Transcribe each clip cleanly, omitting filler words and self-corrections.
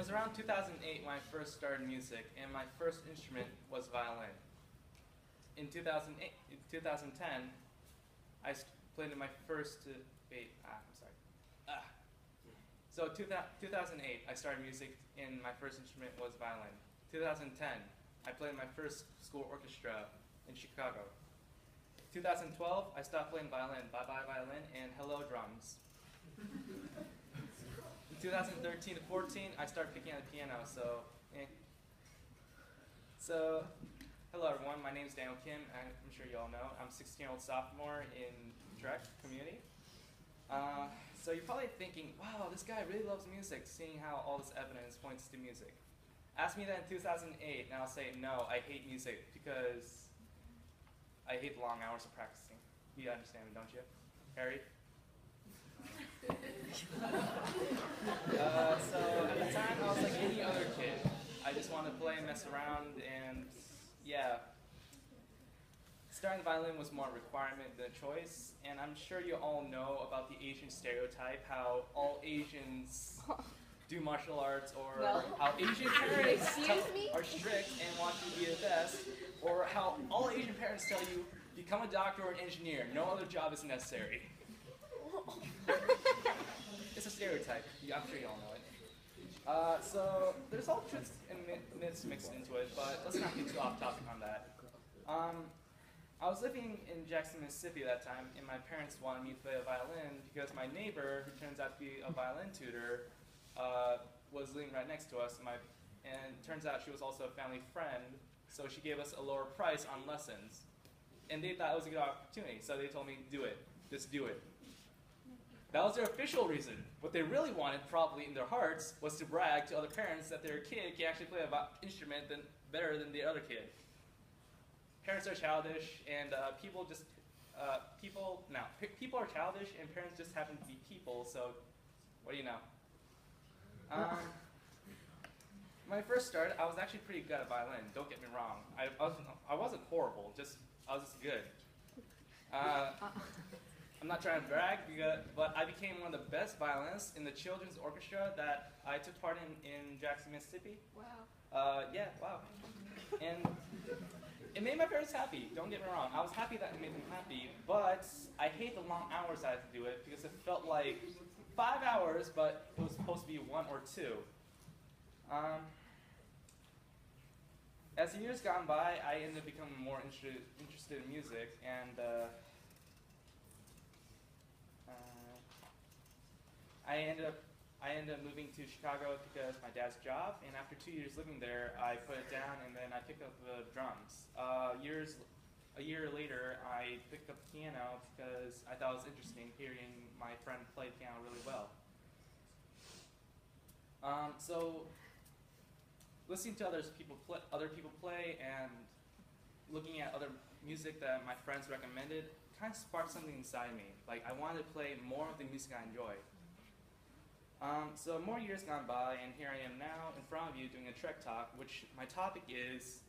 was around 2008 when I first started music, and my first instrument was violin. In 2008, in 2010, I played in my first, I'm sorry. So 2008, I started music, and my first instrument was violin. 2010, I played in my first school orchestra in Chicago. 2012, I stopped playing violin. Bye-bye violin, and hello drums. In 2013 to 14, I started picking up the piano, so, So, hello everyone, my name is Daniel Kim, I'm sure you all know. I'm a 16-year-old sophomore in Drek community. So you're probably thinking, wow, this guy really loves music, seeing how all this evidence points to music. Ask me that in 2008, and I'll say, no, I hate music because I hate the long hours of practicing. You understand me, don't you? Harry? So at the time, I was like any other kid. I just wanted to play and mess around, and yeah. Starting the violin was more a requirement than a choice, and I'm sure you all know about the Asian stereotype, how all Asians do martial arts, or how Asian parents are strict and want you to be the best, or how all Asian parents tell you, become a doctor or an engineer, no other job is necessary. It's a stereotype, I'm sure you all know it. So there's all truths and myths mixed into it, but let's not get too off topic on that. I was living in Jackson, Mississippi at that time, and my parents wanted me to play a violin because my neighbor, who turns out to be a violin tutor, was living right next to us, and it turns out she was also a family friend, so she gave us a lower price on lessons. And they thought it was a good opportunity, so they told me, do it, just do it. That was their official reason. What they really wanted, probably in their hearts, was to brag to other parents that their kid can actually play an instrument better than the other kid. Parents are childish, and people are childish, and parents just happen to be people, so what do you know? When I first started, I was actually pretty good at violin, don't get me wrong. I wasn't horrible, I was just good. I'm not trying to brag, but I became one of the best violinists in the children's orchestra that I took part in Jackson, Mississippi. Wow. Yeah, wow. And it made my parents happy, don't get me wrong. I was happy that it made them happy, but I hate the long hours I had to do it because it felt like 5 hours, but it was supposed to be 1 or 2. As the years gone by, I ended up becoming more interested in music, and I ended up moving to Chicago because my dad's job, and after 2 years living there, I put it down, and then I picked up the drums. A year later, I picked up the piano because I thought it was interesting hearing my friend play piano really well. So listening to other people play and looking at other music that my friends recommended kind of sparked something inside me. Like, I wanted to play more of the music I enjoy. So more years gone by, and here I am now in front of you doing a Trek Talk, which my topic is,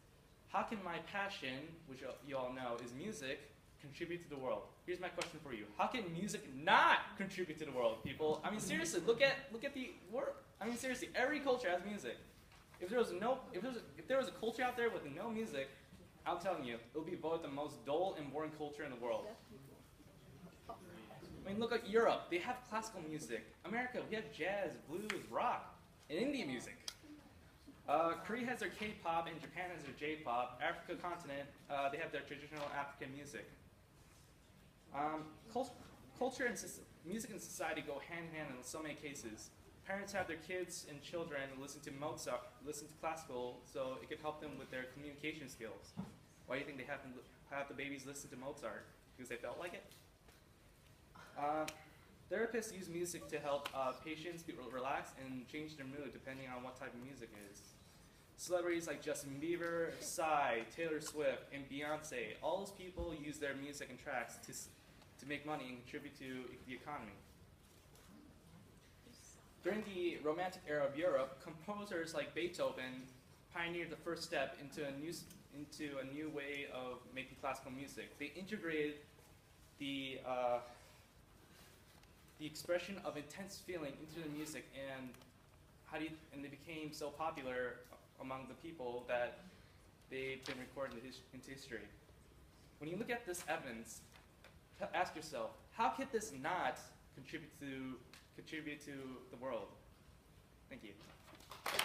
how can my passion, which you all know is music, contribute to the world? Here's my question for you. How can music not contribute to the world, people? I mean, seriously, look at the world. I mean, seriously, every culture has music. If there was a culture out there with no music, I'm telling you, it would be voted the most dull and boring culture in the world. I mean, look at Europe. They have classical music. America, we have jazz, blues, rock, and Indian music. Korea has their K-pop, and Japan has their J-pop. Africa continent, they have their traditional African music. Culture and music and society go hand in hand in so many cases. Parents have their kids and children listen to Mozart, listen to classical, so it could help them with their communication skills. Why do you think they have the babies listen to Mozart? Because they felt like it? Therapists use music to help patients relax and change their mood depending on what type of music it is. Celebrities like Justin Bieber, Psy, Taylor Swift, and Beyonce, all those people use their music and tracks to make money and contribute to the economy. During the Romantic era of Europe, composers like Beethoven pioneered the first step into a new way of making classical music. They integrated the expression of intense feeling into the music, and and they became so popular among the people that they've been recorded into history. When you look at this evidence, ask yourself, how could this not contribute to the world? Thank you.